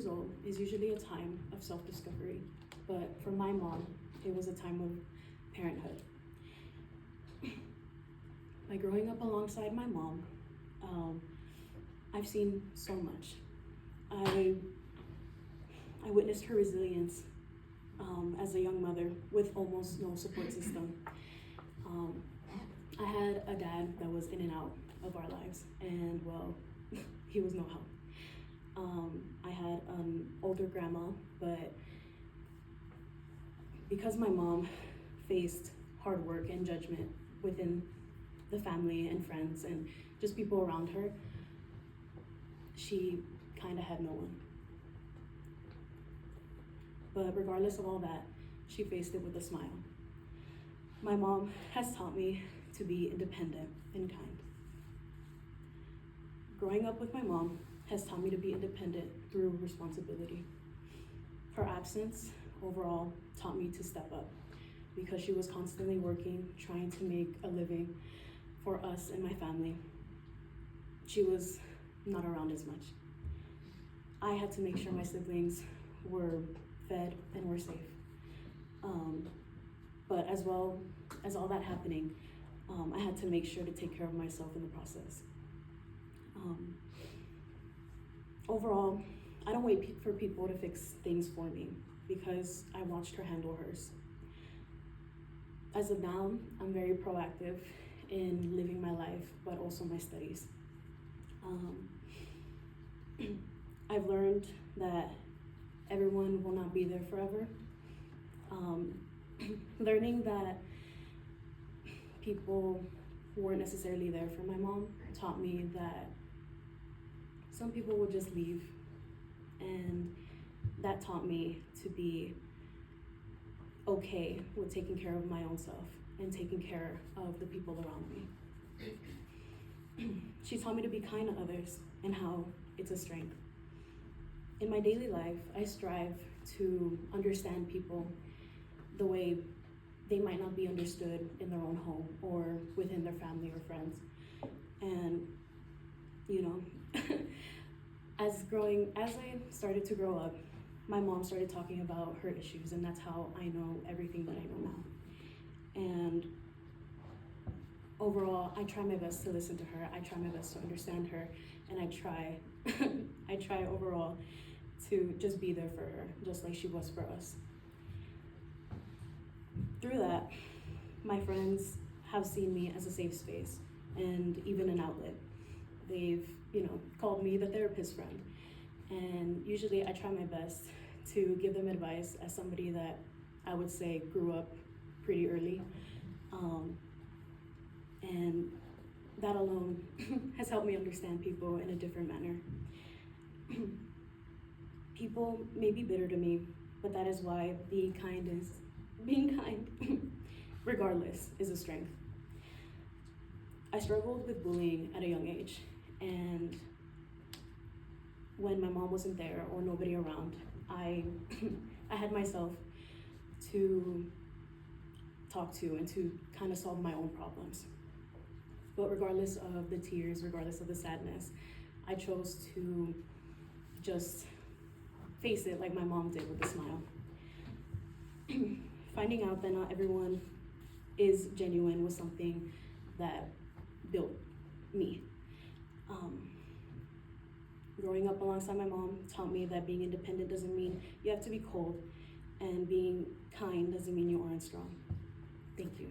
years old is usually a time of self-discovery, but for my mom, it was a time of parenthood. By growing up alongside my mom, I've seen so much. I witnessed her resilience as a young mother with almost no support system. I had a dad that was in and out of our lives, and well, he was no help. I had an older grandma, but because my mom faced hard work and judgment within the family and friends and just people around her, she kind of had no one. But regardless of all that, she faced it with a smile. My mom has taught me to be independent and kind. Growing up with my mom has taught me to be independent through responsibility. Her absence overall taught me to step up because she was constantly working, trying to make a living for us and my family. She was not around as much. I had to make sure my siblings were fed and were safe. But as well as all that happening, I had to make sure to take care of myself in the process. Overall, I don't wait for people to fix things for me because I watched her handle hers. As of now, I'm very proactive in living my life, but also my studies. I've learned that everyone will not be there forever. Learning that people who weren't necessarily there for my mom taught me that some people will just leave, and that taught me to be okay with taking care of my own self and taking care of the people around me. She taught me to be kind to others and how it's a strength. In my daily life, I strive to understand people the way they might not be understood in their own home or within their family or friends. And, you know, as I started to grow up, my mom started talking about her issues, and that's how I know everything that I know now. And overall, I try my best to listen to her, I try my best to understand her, and I try overall to just be there for her, just like she was for us. Through that, my friends have seen me as a safe space and even an outlet. They've, called me the therapist friend. And usually I try my best to give them advice as somebody that I would say grew up pretty early. And that alone has helped me understand people in a different manner. People may be bitter to me, but that is why being kind, regardless, is a strength. I struggled with bullying at a young age, and when my mom wasn't there or nobody around, I had myself to talk to and to kind of solve my own problems. But regardless of the tears, regardless of the sadness, I chose to just face it like my mom did with a smile. Finding out that not everyone is genuine was something that built me. Growing up alongside my mom taught me that being independent doesn't mean you have to be cold, and being kind doesn't mean you aren't strong. Thank you.